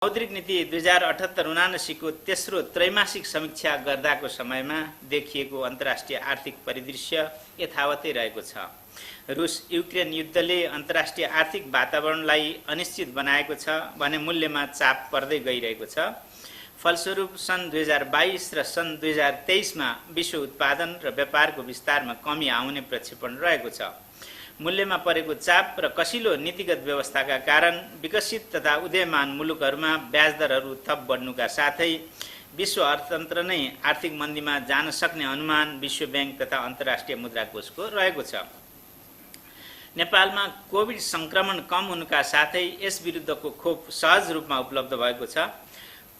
मौद्रिक नीति 2078-79 को तेस्रो त्रैमासिक समीक्षा गर्दाको समयमा देखिएको अन्तर्राष्ट्रिय आर्थिक परिदृश्य यथावतै रहेको छ। रुस युक्रेन युद्धले अन्तर्राष्ट्रिय आर्थिक वातावरणलाई अनिश्चित बनाएको छ भने मूल्यमा चाप पर्दै गइरहेको छ। फलस्वरूप सन् 2022 र सन् 2023 मा विश्व उत्पादन र व्यापारको विस्तारमा कमी आउने प्रक्षेपण रहेको छ। मूल्यमा परेको चाप र कसिलो नीतिगत व्यवस्थाका कारण विकसित तथा उदयमान मुलुकहरूमा ब्याज दरहरू थप बढ्नुका साथै विश्व अर्थतन्त्र नै आर्थिक मन्दीमा जान सक्ने अनुमान विश्व बैंक तथा अन्तर्राष्ट्रिय मुद्रा कोषको रहेको छ। नेपालमा कोभिड संक्रमण कम हुनुका साथै यस विरुद्धको खोप सहज रूपमा उपलब्ध भएको छ।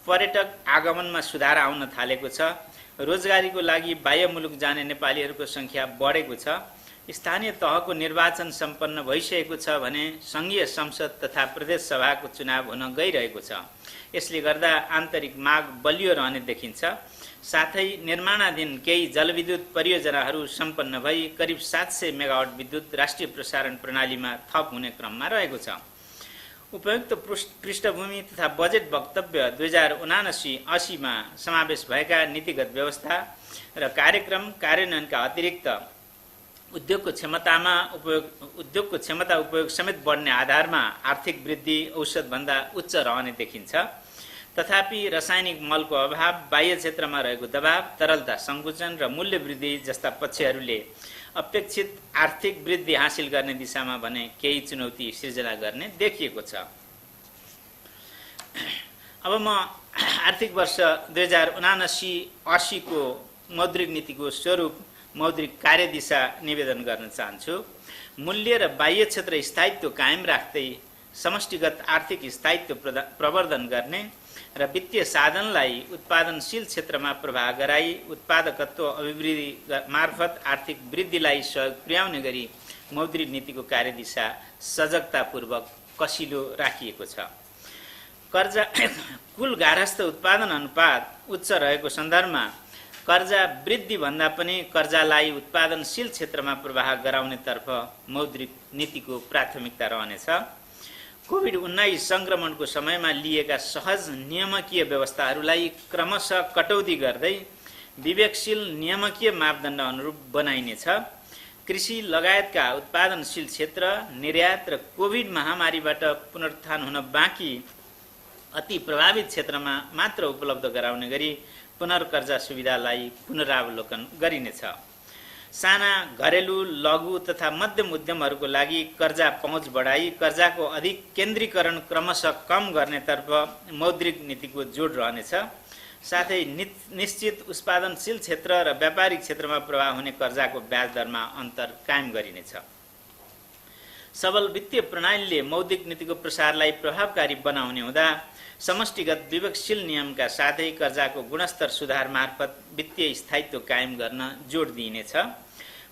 पर्यटक आगमनमा सुधार आउन थालेको छ। रोजगारीको लागि बाह्य मुलुक जाने नेपालीहरूको संख्या बढेको छ। स्थानीय तहको निर्वाचन सम्पन्न भइसकेको छ भने संघीय संसद तथा प्रदेश सभाको चुनाव हुन गइरहेको छ। यसले गर्दा आन्तरिक माग बलियो रहने देखिन्छ। साथै निर्माणाधीन केही जलविद्युत परियोजनाहरू सम्पन्न भई करिब 700 मेगावाट विद्युत राष्ट्रिय प्रसारण प्रणालीमा थप हुने क्रममा रहेको छ। उपयुक्त पृष्ठभूमि तथा बजेट वक्तव्य 2079-80 मा समावेश भएका नीतिगत व्यवस्था र कार्यक्रम कार्यान्वयनका अतिरिक्त उद्योगको क्षमता उपयोग समेत बढ्ने आधारमा आर्थिक वृद्धि औसतभन्दा उच्च रहने देखिन्छ। तथापि रासायनिक मलको अभाव, बाह्य क्षेत्रमा रहेको दबाव, तरलता सङ्कुचन र मूल्य वृद्धि जस्ता पक्षहरूले अपेक्षित आर्थिक वृद्धि हासिल गर्ने दिशामा भने केही चुनौती सिर्जना गर्ने देखिएको छ। अब म आर्थिक वर्ष 2079-80 को मौद्रिक नीतिको स्वरूप, मौद्रिक कार्यदिशा निवेदन गर्न चाहन्छु। मूल्य र बाह्य क्षेत्र स्थायित्व कायम राख्दै समष्टिगत आर्थिक स्थायित्व प्रवर्धन गर्ने र वित्तीय साधनलाई उत्पादनशील क्षेत्रमा प्रवाह गराई उत्पादकत्व अभिवृद्धि मार्फत आर्थिक वृद्धिलाई सहयोग पुर्याउने गरी मौद्रिक नीतिको कार्यदिशा सजगतापूर्वक कसिलो राखिएको छ। कर्जा कुल गार्हस्थ उत्पादन अनुपात उच्च रहेको सन्दर्भमा कर्जा वृद्धि भन्दा पनि कर्जालाई उत्पादनशील क्षेत्रमा प्रवाह गराउनेतर्फ मौद्रिक नीतिको प्राथमिकता रहनेछ। कोभिड-19 संक्रमणको समयमा लिएका सहज नियामकीय व्यवस्थाहरूलाई क्रमशः कटौती गर्दै विवेकशील नियामकीय मापदण्ड अनुरूप बनाइनेछ। कृषि लगायतका उत्पादनशील क्षेत्र, निर्यात र कोभिड महामारीबाट पुनरुत्थान हुन बाँकी अति प्रभावित क्षेत्रमा मात्र उपलब्ध गराउने गरी पुनर्कर्जा सुविधालाई पुनरावलोकन गरिनेछ। साना घरेलु, लघु तथा मध्यम उद्यमहरूको लागि कर्जा पहुँच बढाई कर्जाको अधिक केन्द्रीकरण क्रमशः कम गर्नेतर्फ मौद्रिक नीतिको जोड रहनेछ। साथै निश्चित उत्पादनशील क्षेत्र र व्यापारिक क्षेत्रमा प्रवाह हुने कर्जाको ब्याज दरमा अन्तर कायम गरिनेछ। सबल वित्तीय प्रणालीले मौद्रिक नीतिको प्रसारलाई प्रभावकारी बनाउने हुँदा समष्टिगत विवेकशील नियमका साथै कर्जाको गुणस्तर सुधार मार्फत वित्तीय स्थायित्व कायम गर्न जोड दिइनेछ।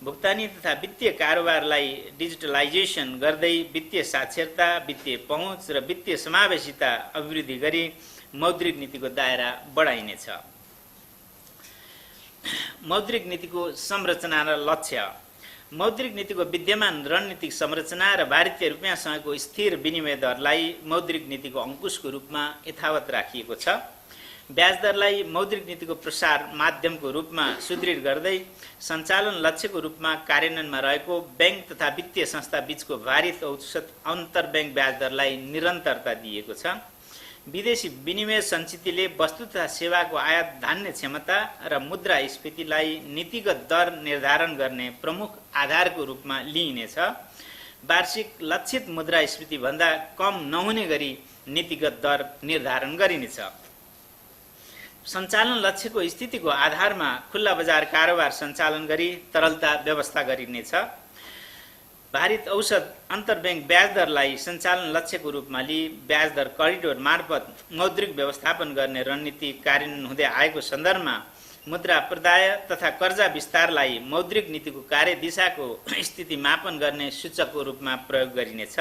भुक्तानी तथा वित्तीय कारोबारलाई डिजिटलाइजेसन गर्दै वित्तीय साक्षरता, वित्तीय पहुँच र वित्तीय समावेशिता अभिवृद्धि गरी मौद्रिक नीतिको दायरा बढाइनेछ। मौद्रिक नीतिको संरचना र लक्ष्य। मौद्रिक नीतिको विद्यमान रणनीतिक संरचना र भारतीय रुपियाँसँगको स्थिर विनिमय दरलाई मौद्रिक नीतिको अंकुशको रूपमा यथावत राखिएको छ। ब्याज दरलाई मौद्रिक नीतिको प्रसार माध्यमको रूपमा सुदृढ गर्दै सञ्चालन लक्ष्यको रूपमा कार्यान्वयनमा रहेको बैंक तथा वित्तीय संस्था बीचको भारित औसत अन्तर्ब्याङ्क ब्याज दरलाई निरन्तरता दिएको छ। विदेशी विनिमय सञ्चितले वस्तु तथा सेवाको आयात धान्ने क्षमता र मुद्रास्फीतिलाई नीतिगत दर निर्धारण गर्ने प्रमुख आधारको रूपमा लिइनेछ। वार्षिक लक्षित मुद्रास्फीति भन्दा कम नहुने गरी नीतिगत दर निर्धारण गरिनेछ। सञ्चालन लक्ष्यको स्थितिको आधारमा खुल्ला बजार कारोबार सञ्चालन गरी तरलता व्यवस्था गरिनेछ। भारित औसत अन्तर्ब्याङ्क ब्याज दरलाई सञ्चालन लक्ष्यको रूपमा लिई ब्याज दर करिडोर मार्फत मौद्रिक व्यवस्थापन गर्ने रणनीति कार्यान्वयन हुँदै आएको सन्दर्भमा मुद्रा प्रदाय तथा कर्जा विस्तारलाई मौद्रिक नीतिको कार्यदिशाको स्थिति मापन गर्ने सूचकको रूपमा प्रयोग गरिनेछ।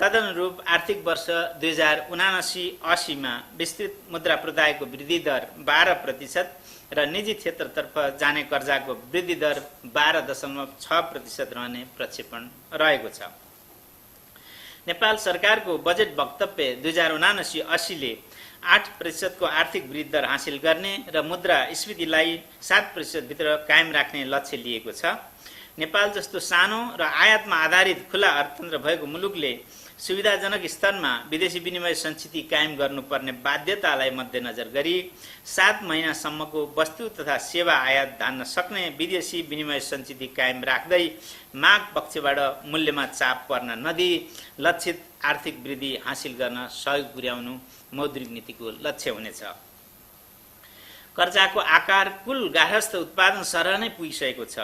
तदनुरूप आर्थिक वर्ष 2079-80 मा विस्तृत मुद्रा प्रदायको वृद्धि दर 12% र निजी क्षेत्रतर्फ जाने कर्जाको वृद्धि दर 12.6% रहने प्रक्षेपण रहेको छ। नेपाल सरकारको बजेट वक्तव्य 2079-80ले 8% को आर्थिक वृद्धि दर हासिल गर्ने र मुद्रास्फीतिलाई 7% भित्र कायम राख्ने लक्ष्य लिएको छ। नेपाल जस्तो सानो र आयातमा आधारित खुला अर्थतन्त्र भएको मुलुकले सुविधाजनक स्तरमा विदेशी विनिमय संचिति कायम गर्नुपर्ने बाध्यतालाई मध्यनजर गरी 7 महिनासम्मको वस्तु तथा सेवा आयात धान्न सक्ने विदेशी विनिमय संचिति कायम राख्दै माग पक्षबाट मूल्यमा चाप पर्न नदिई लक्षित आर्थिक वृद्धि हासिल गर्न सहयोग पुर्याउनु मौद्रिक नीतिको लक्ष्य हुनेछ। कर्जाको आकार कुल गार्हस्थ उत्पादन सरह नै पुगिसकेको छ।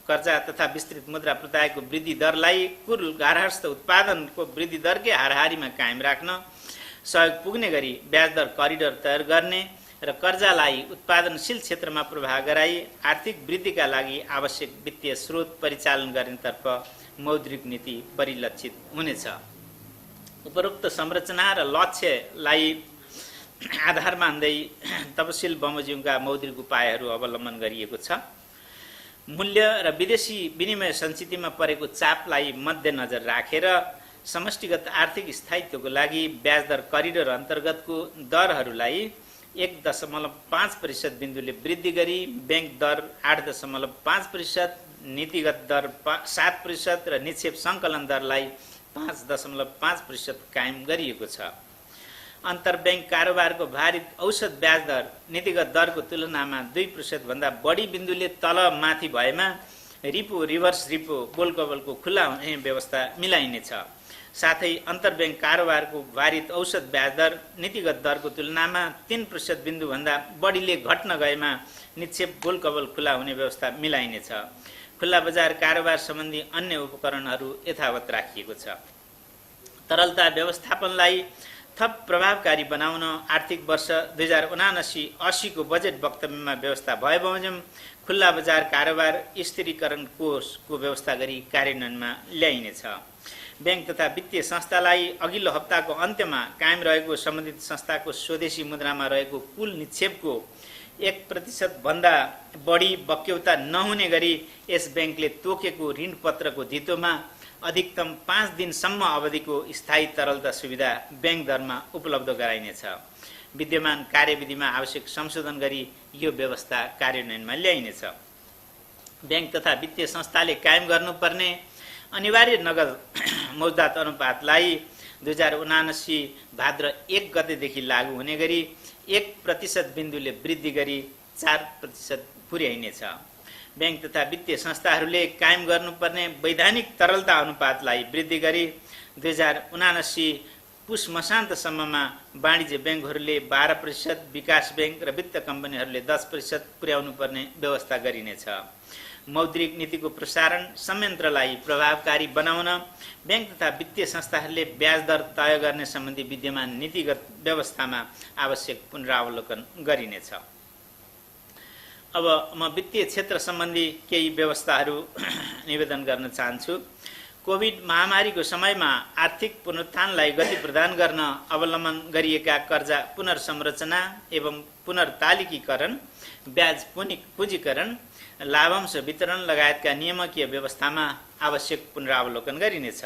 कर्जा तथा विस्तृत मुद्रा प्रदायको वृद्धि दरलाई कुल गार्हस्थ उत्पादनको वृद्धि दरकै हाराहारीमा कायम राख्न सहयोग पुग्ने गरी ब्याज दर करिडर तयार गर्ने र कर्जालाई उत्पादनशील क्षेत्रमा प्रवाह गराई आर्थिक वृद्धिका लागि आवश्यक वित्तीय स्रोत परिचालन गर्नेतर्फ मौद्रिक नीति परिलक्षित हुनेछ। उपरोक्त संरचना र लक्ष्यलाई आधार मान्दै तपसिल बमोजिमका मौद्रिक उपायहरू अवलम्बन गरिएको छ। मूल्य र विदेशी विनिमय संचितिमा परेको चापलाई मध्यनजर राखेर समष्टिगत आर्थिक स्थायित्वको लागि ब्याज दर करिडर अन्तर्गतको दरहरूलाई 1.5% बिन्दुले वृद्धि गरी बैंक दर 8.5%, नीतिगत दर 7% र निक्षेप सङ्कलन दरलाई 5.5% कायम गरिएको छ। अन्तर्ब्याङ्क कारोबारको भारित औसत ब्याज दर नीतिगत दरको तुलनामा 2% भन्दा बढी बिन्दुले तल माथि भएमा रिपो, रिभर्स रिपो, बोलकबलको खुला हुने व्यवस्था मिलाइनेछ। साथै अन्तर्ब्याङ्क कारोबारको भारित औसत ब्याज दर नीतिगत दरको तुलनामा 3% बिन्दु भन्दा बढीले घट्न गएमा निक्षेप बोलकबल खुला हुने व्यवस्था मिलाइनेछ। खुल्ला बजार कारोबार सम्बन्धी अन्य उपकरणहरू यथावत राखिएको छ। तरलता व्यवस्थापनलाई थप प्रभावकारी बनाउन आर्थिक वर्ष 2079-80 को बजेट वक्तव्यमा व्यवस्था भए बमोजिम खुल्ला बजार कारोबार स्थिरीकरण कोषको व्यवस्था गरी कार्यान्वयनमा ल्याइनेछ। बैंक तथा वित्तीय संस्थालाई अघिल्लो हप्ताको अन्त्यमा कायम रहेको सम्बन्धित संस्थाको स्वदेशी मुद्रामा रहेको कुल निक्षेपको 1% भन्दा बढी बक्यौता नहुने गरी यस बैंकले तोकेको ऋणपत्रको धितोमा अधिकतम 5 दिनसम्म अवधिको स्थायी तरलता सुविधा बैंक दरमा उपलब्ध गराइनेछ। विद्यमान कार्यविधिमा आवश्यक संशोधन गरी यो व्यवस्था कार्यान्वयनमा ल्याइनेछ। बैंक तथा वित्तीय संस्थाले कायम गर्नुपर्ने अनिवार्य नगद मौजदात अनुपातलाई 2079 भाद्र 1 गतेदेखि लागू हुने गरी 1% बिन्दुले वृद्धि गरी 4% पुर्याइनेछ। बैंक तथा वित्तीय संस्थाहरूले कायम गर्नुपर्ने वैधानिक तरलता अनुपातलाई वृद्धि गरी 2079 पुस मसान्तसम्ममा वाणिज्य बैंकहरूले 12%, विकास बैंक र वित्त कम्पनीहरूले 10% पुर्याउनु पर्ने व्यवस्था गरिनेछ। मौद्रिक नीतिको प्रसारण संयन्त्रलाई प्रभावकारी बनाउन बैंक तथा वित्तीय संस्थाहरूले ब्याज दर तय गर्ने सम्बन्धी विद्यमान नीतिगत व्यवस्थामा आवश्यक पुनरावलोकन गरिनेछ। अब म वित्तीय क्षेत्र सम्बन्धी केही व्यवस्थाहरू निवेदन गर्न चाहन्छु। कोभिड महामारीको समयमा आर्थिक पुनरुत्थानलाई गति प्रदान गर्न अवलम्बन गरिएका कर्जा पुनर्संरचना एवं पुनर्तालिकीकरण, ब्याज पुँजीकरण, लाभांश वितरण लगायतका नियामकीय व्यवस्थामा आवश्यक पुनरावलोकन गरिनेछ।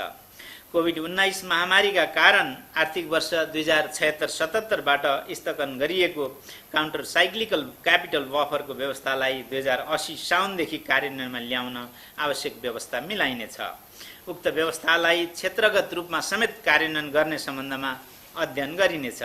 कोभिड-19 महामारीका कारण आर्थिक वर्ष 2076-77बाट स्थगन गरिएको काउन्टर साइक्लिकल क्यापिटल बफरको व्यवस्थालाई 2080 साउनदेखि कार्यान्वयनमा ल्याउन आवश्यक व्यवस्था मिलाइनेछ। उक्त व्यवस्थालाई क्षेत्रगत रूपमा समेत कार्यान्वयन गर्ने सम्बन्धमा अध्ययन गरिनेछ।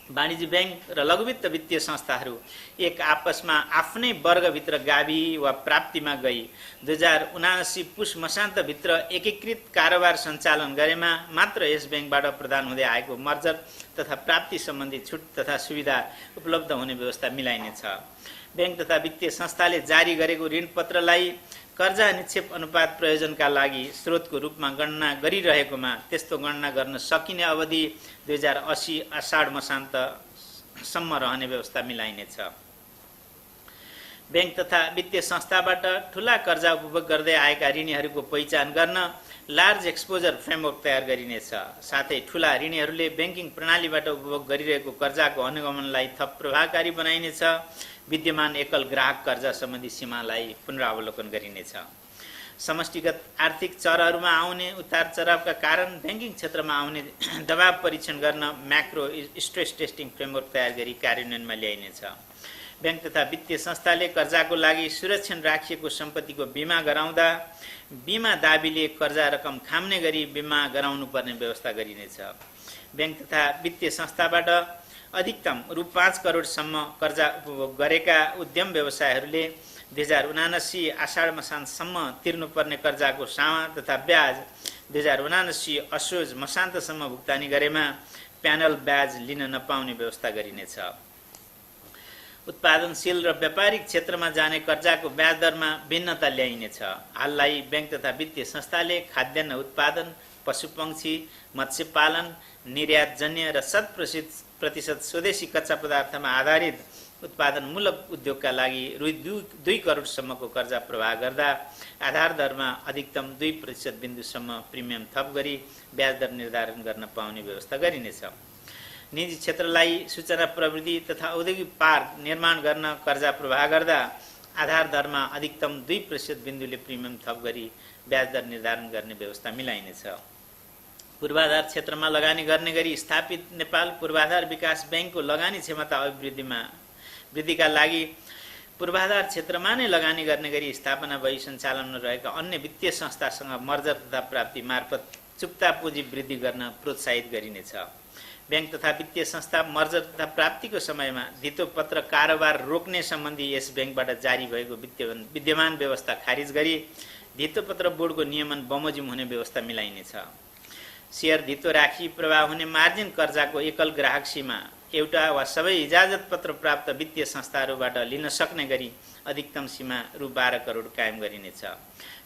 वाणिज्य बैंक र लघुवित्त वित्तीय संस्थाहरू एक आपसमा आफ्नै वर्गभित्र गाभी वा प्राप्तिमा गई 2079 पुस मसान्तभित्र एकीकृत कारोबार सञ्चालन गरेमा मात्र यस बैंकबाट प्रदान हुँदै आएको मर्जर तथा प्राप्ति सम्बन्धी छुट तथा सुविधा उपलब्ध हुने व्यवस्था मिलाइनेछ। बैंक तथा वित्तीय संस्थाले जारी गरेको ऋणपत्रलाई कर्जा निक्षेप अनुपात प्रयोजनका लागि स्रोतको रूपमा गणना गरिरहेकोमा त्यस्तो गणना गर्न सकिने अवधि 2080 आषाढ मसान्तसम्म रहने व्यवस्था मिलाइनेछ। बैंक तथा वित्तीय संस्थाबाट ठूला कर्जा उपभोग गर्दै आएका ऋणीहरूको पहिचान गर्न लार्ज एक्सपोजर फ्रेमवर्क तयार गरिनेछ। साथै ठूला ऋणीहरूले बैंकिङ प्रणालीबाट उपभोग गरिरहेको कर्जाको अनुगमनलाई थप प्रभावकारी बनाइनेछ। विद्यमान एकल ग्राहक कर्जा सम्बन्धी सीमालाई पुनरावलोकन गरिनेछ। समष्टिगत आर्थिक चरहरूमा आउने उतार चढावका कारण ब्याङ्किङ क्षेत्रमा आउने दबाव परीक्षण गर्न म्याक्रो स्ट्रेस टेस्टिङ फ्रेमवर्क तयार गरी कार्यान्वयनमा ल्याइनेछ। ब्याङ्क तथा वित्तीय संस्थाले कर्जाको लागि सुरक्षण राखिएको सम्पत्तिको बिमा गराउँदा बिमा दाबीले कर्जा रकम खाम्ने गरी बिमा गराउनु पर्ने व्यवस्था गरिनेछ। ब्याङ्क तथा वित्तीय संस्थाबाट अधिकतम रु 5 करोडसम्म कर्जा उपभोग गरेका उद्यम व्यवसायहरूले 2079 आषाढ मसान्तसम्म तिर्नुपर्ने कर्जाको सामा तथा ब्याज 2079 असोज मसान्तसम्म भुक्तानी गरेमा प्यानल ब्याज लिन नपाउने व्यवस्था गरिनेछ। उत्पादनशील र व्यापारिक क्षेत्रमा जाने कर्जाको ब्याज दरमा भिन्नता ल्याइनेछ। हाललाई ब्याङ्क तथा वित्तीय संस्थाले खाद्यान्न उत्पादन, पशुपक्षी, मत्स्यपालन, निर्यातजन्य र 100% स्वदेशी कच्चा पदार्थमा आधारित उत्पादनमूलक उद्योगका लागि रु 2 करोडसम्मको कर्जा प्रवाह गर्दा आधार दरमा अधिकतम 2% बिन्दुसम्म प्रिमियम थप गरी ब्याज दर निर्धारण गर्न पाउने व्यवस्था गरिनेछ। निजी क्षेत्रलाई सूचना प्रविधि तथा औद्योगिक पार्क निर्माण गर्न कर्जा प्रवाह गर्दा आधार दरमा अधिकतम 2% बिन्दुले प्रिमियम थप गरी ब्याज दर निर्धारण गर्ने व्यवस्था मिलाइनेछ। पूर्वाधार क्षेत्रमा लगानी गर्ने गरी स्थापित नेपाल पूर्वाधार विकास ब्याङ्कको लगानी क्षमता वृद्धिका लागि पूर्वाधार क्षेत्रमा नै लगानी गर्ने गरी स्थापना भई सञ्चालनमा रहेका अन्य वित्तीय संस्थासँग मर्जर तथा प्राप्ति मार्फत चुक्ता पुँजी वृद्धि गर्न प्रोत्साहित गरिनेछ। ब्याङ्क तथा वित्तीय संस्था मर्जर तथा प्राप्तिको समयमा धितोपत्र कारोबार रोक्ने सम्बन्धी यस ब्याङ्कबाट जारी भएको विद्यमान व्यवस्था खारिज गरी धितोपत्र बोर्डको नियमन बमोजिम हुने व्यवस्था मिलाइनेछ। सेयर धितो राखी प्रवाह हुने मार्जिन कर्जाको एकल ग्राहक सीमा एउटा वा सबै इजाजत पत्र प्राप्त वित्तीय संस्थाहरूबाट लिन सक्ने गरी अधिकतम सीमा रु 12 करोड कायम गरिनेछ।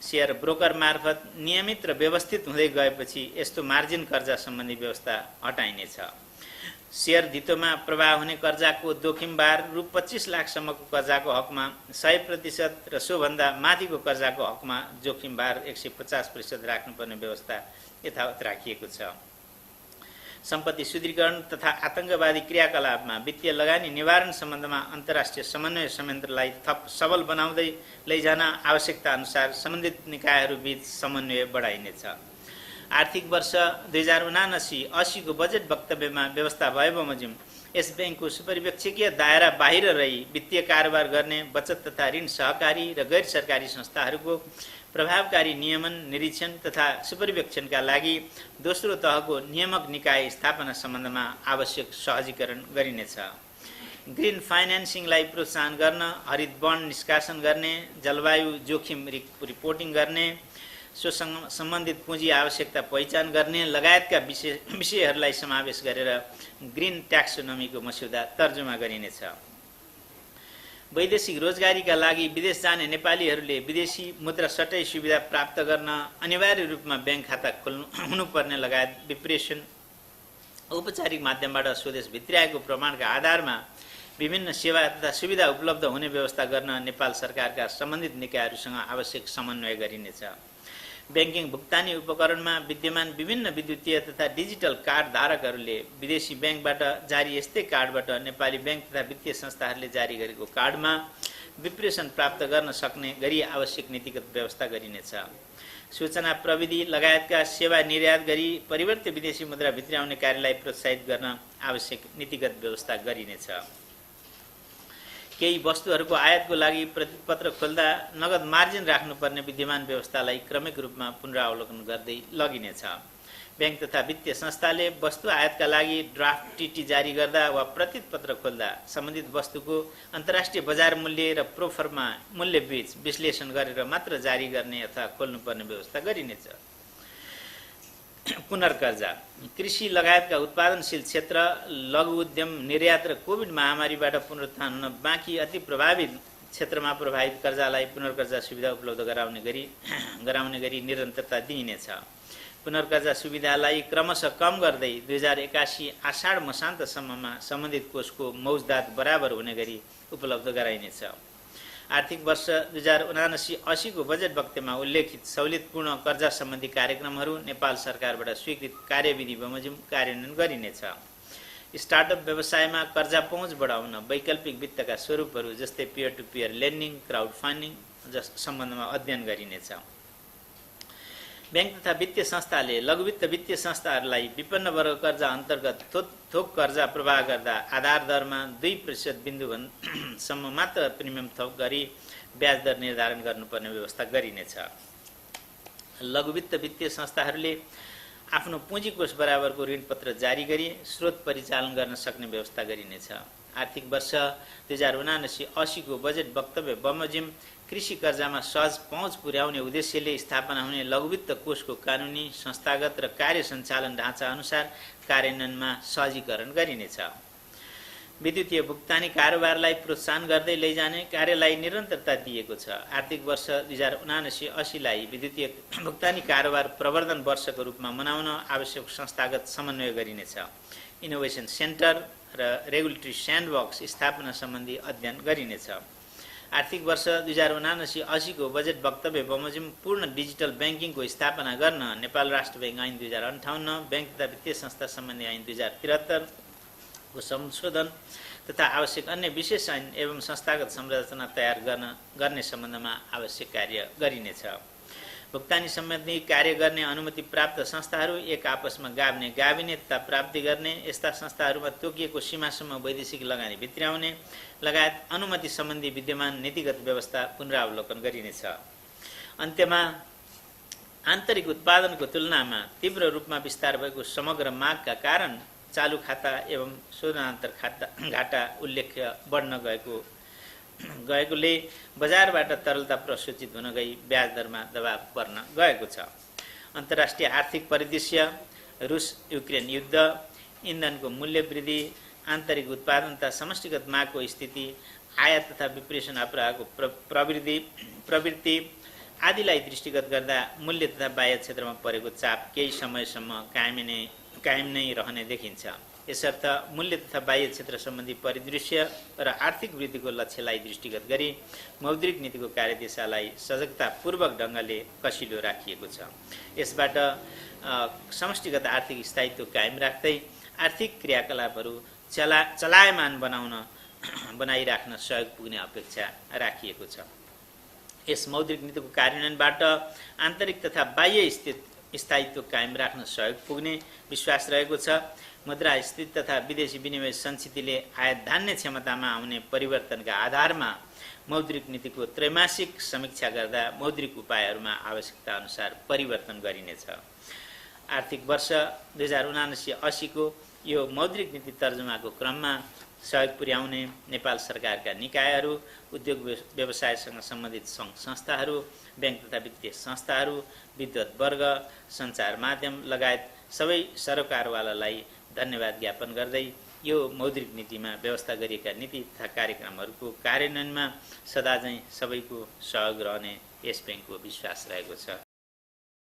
सेयर ब्रोकर मार्फत नियमित र व्यवस्थित हुँदै गएपछि यस्तो मार्जिन कर्जा सम्बन्धी व्यवस्था हटाइनेछ। सेयर धितोमा प्रवाह हुने कर्जाको जोखिमबार रु 25 लाखसम्मको कर्जाको हकमा 100% र सोभन्दा माथिको कर्जाको हकमा जोखिमबार 150% राख्नुपर्ने व्यवस्था यथावत राखिएको छ। सम्पत्ति शुद्धिकरण तथा आतंकवादी क्रियाकलापमा वित्तीय लगानी निवारण सम्बन्धमा अन्तर्राष्ट्रिय समन्वय संयन्त्रलाई थप सबल बनाउँदै लैजान आवश्यकता अनुसार सम्बन्धित निकायहरूबीच समन्वय बढाइनेछ। आर्थिक वर्ष 2079-80 को बजेट वक्तव्यमा व्यवस्था भए बमोजिम यस ब्याङ्कको सुपरिवेक्षकीय दायरा बाहिर रही वित्तीय कारोबार गर्ने बचत तथा ऋण सहकारी र गैर सरकारी संस्थाहरूको प्रभावकारी नियमन, निरीक्षण तथा सुपरिवेक्षणका लागि दोस्रो तहको नियामक निकाय स्थापना सम्बन्धमा आवश्यक सहजीकरण गरिनेछ। ग्रीन फाइनेन्सिङलाई प्रोत्साहन गर्न, हरित बन्ड निष्कासन गर्ने, जलवायु जोखिम रिपोर्टिङ गर्ने, सोसँग सम्बन्धित पुँजी आवश्यकता पहिचान गर्ने लगायतका विषयहरूलाई समावेश गरेर ग्रीन ट्याक्सोनोमीको मस्यौदा तर्जुमा गरिनेछ। वैदेशिक रोजगारीका लागि विदेश जाने नेपालीहरूले विदेशी मुद्रा सटै सुविधा प्राप्त गर्न अनिवार्य रूपमा ब्याङ्क खाता हुनुपर्ने लगायत विप्रेषण औपचारिक माध्यमबाट स्वदेश भित्र्याएको प्रमाणका आधारमा विभिन्न सेवा तथा सुविधा उपलब्ध हुने व्यवस्था गर्न नेपाल सरकारका सम्बन्धित निकायहरूसँग आवश्यक समन्वय गरिनेछ। ब्याङ्किङ भुक्तानी उपकरणमा विद्यमान विभिन्न विद्युतीय तथा डिजिटल कार्ड धारकहरूले विदेशी ब्याङ्कबाट जारी यस्तै कार्डबाट नेपाली ब्याङ्क तथा वित्तीय संस्थाहरूले जारी गरेको कार्डमा विप्रेषण प्राप्त गर्न सक्ने गरी आवश्यक नीतिगत व्यवस्था गरिनेछ। सूचना प्रविधि लगायतका सेवा निर्यात गरी परिवर्तित विदेशी मुद्रा भित्र्याउने कार्यलाई प्रोत्साहित गर्न आवश्यक नीतिगत व्यवस्था गरिनेछ। केही वस्तुहरूको आयातको लागि प्रतिपत्र खोल्दा नगद मार्जिन राख्नुपर्ने विद्यमान व्यवस्थालाई क्रमिक रूपमा पुनरावलोकन गर्दै लगिनेछ। ब्याङ्क तथा वित्तीय संस्थाले वस्तु आयातका लागि ड्राफ्ट टिटी जारी गर्दा वा प्रतिपत्र खोल्दा सम्बन्धित वस्तुको अन्तर्राष्ट्रिय बजार मूल्य र प्रोफर्मा मूल्य बीच विश्लेषण गरेर मात्र जारी गर्ने अथवा खोल्नुपर्ने व्यवस्था गरिनेछ। पुनर्कर्जा कृषि लगायतका उत्पादनशील क्षेत्र, लघु उद्यम, निर्यात र कोभिड महामारीबाट पुनरुत्थान हुन बाँकी अति प्रभावित क्षेत्रमा प्रभावित कर्जालाई पुनर्कर्जा सुविधा उपलब्ध गराउने गरी निरन्तरता दिइनेछ। पुनर्कर्जा सुविधालाई क्रमशः कम गर्दै 2081 आषाढ मसान्तसम्ममा सम्बन्धित कोषको मौजदात बराबर हुने गरी उपलब्ध गराइनेछ। आर्थिक वर्ष 2079-80 को बजेट वक्तव्यमा उल्लेखित सहुलियतपूर्ण कर्जा सम्बन्धी कार्यक्रमहरू नेपाल सरकारबाट स्वीकृत कार्यविधि बमोजिम कार्यान्वयन गरिनेछ। स्टार्टअप व्यवसायमा कर्जा पहुँच बढाउन वैकल्पिक वित्तका स्वरूपहरू जस्तै peer to peer lending, crowd funding सम्बन्धमा अध्ययन गरिनेछ। बैंक तथा वित्तीय संस्थाले लघुवित्त वित्तीय संस्थाहरूलाई विपन्न वर्ग कर्जा अन्तर्गत थोक कर्जा प्रवाह गर्दा आधार दरमा 2% बिन्दुसम्म मात्र प्रिमियम थोक गरी ब्याज दर निर्धारण गर्नुपर्ने व्यवस्था गरिनेछ। लघुवित्त वित्तीय संस्थाहरूले आफ्नो पुँजीकोष बराबरको ऋणपत्र जारी गरी स्रोत परिचालन गर्न सक्ने व्यवस्था गरिनेछ। आर्थिक वर्ष 2079-80 को बजेट वक्तव्य बमोजिम कृषि कर्जामा सहज पहुँच पुर्याउने उद्देश्यले स्थापना हुने लघुवित्त कोषको कानुनी, संस्थागत र कार्य सञ्चालन ढाँचा अनुसार कार्यान्वयनमा सहजीकरण गरिनेछ। विद्युतीय भुक्तानी कारोबारलाई प्रोत्साहन गर्दै लैजाने कार्यलाई निरन्तरता दिएको छ। आर्थिक वर्ष 2079-80लाई विद्युतीय भुक्तानी कारोबार प्रवर्धन वर्षको रूपमा मनाउन आवश्यक संस्थागत समन्वय गरिनेछ। इनोभेसन सेन्टर र रेगुलेटरी स्यान्डबक्स स्थापना सम्बन्धी अध्ययन गरिनेछ। आर्थिक वर्ष 2079-80 को बजेट वक्तव्य बमोजिम पूर्ण डिजिटल ब्याङ्किङको स्थापना गर्न नेपाल राष्ट्र ब्याङ्क ऐन 2058, ब्याङ्क तथा वित्तीय संस्था सम्बन्धी ऐन 2073 को संशोधन तथा आवश्यक अन्य विशेष ऐन एवं संस्थागत संरचना तयार गर्ने सम्बन्धमा आवश्यक कार्य गरिनेछ। भुक्तानी सम्बन्धी कार्य गर्ने अनुमति प्राप्त संस्थाहरू एक आपसमा गाभिने तथा प्राप्ति गर्ने यस्ता संस्थाहरूमा तोकिएको सीमासम्म वैदेशिक लगानी भित्र्याउने लगायत अनुमति सम्बन्धी विद्यमान नीतिगत व्यवस्था पुनरावलोकन गरिनेछ। अन्त्यमा आन्तरिक उत्पादनको तुलनामा तीव्र रूपमा विस्तार भएको समग्र मागका कारण चालू खाता एवं शोधनान्तर घाटा उल्लेख्य बढ्न गएकोले बजारबाट तरलता प्रसूचित हुन गई ब्याज दरमा दबाव पर्न गएको छ। अन्तर्राष्ट्रिय आर्थिक परिदृश्य, रुस युक्रेन युद्ध, इन्धनको मूल्य वृद्धि, आन्तरिक उत्पादन तथा समष्टिगत मागको स्थिति, आयात तथा विप्रेषण अपराहको प्रवृत्ति आदिलाई दृष्टिगत गर्दा मूल्य तथा बाह्य क्षेत्रमा परेको चाप केही समयसम्म कायम नै रहने देखिन्छ। यसर्थ मूल्य तथा बाह्य क्षेत्र सम्बन्धी परिदृश्य र आर्थिक वृद्धिको लक्ष्यलाई दृष्टिगत गरी मौद्रिक नीतिको कार्यदिशालाई सजगतापूर्वक ढङ्गले कसिलो राखिएको छ। यसबाट समष्टिगत आर्थिक स्थायित्व कायम राख्दै आर्थिक क्रियाकलापहरू चलायमान बनाइराख्न सहयोग पुग्ने अपेक्षा राखिएको छ। यस मौद्रिक नीतिको कार्यान्वयनबाट आन्तरिक तथा बाह्य स्थायित्व कायम राख्न सहयोग पुग्ने विश्वास रहेको छ। मुद्रास्फीति तथा विदेशी विनिमय संस्थितिले आयात धान्ने क्षमतामा आउने परिवर्तनका आधारमा मौद्रिक नीतिको त्रैमासिक समीक्षा गर्दा मौद्रिक उपायहरूमा आवश्यकता अनुसार परिवर्तन गरिनेछ। आर्थिक वर्ष 2079-80 को यो मौद्रिक नीति तर्जुमाको क्रममा सहयोग पुर्याउने नेपाल सरकारका निकायहरू, उद्योग व्यवसायसँग सम्बन्धित सङ्घ संस्थाहरू, ब्याङ्क तथा वित्तीय संस्थाहरू, विद्वत वर्ग, सञ्चार माध्यम लगायत सबै सरोकारवालालाई धन्यवाद ज्ञापन गर्दै यो मौद्रिक नीतिमा व्यवस्था गरिएका नीति तथा कार्यक्रमहरूको कार्यान्वयनमा सदाझैँ सबैको सहयोग रहने यस ब्याङ्कको विश्वास रहेको छ।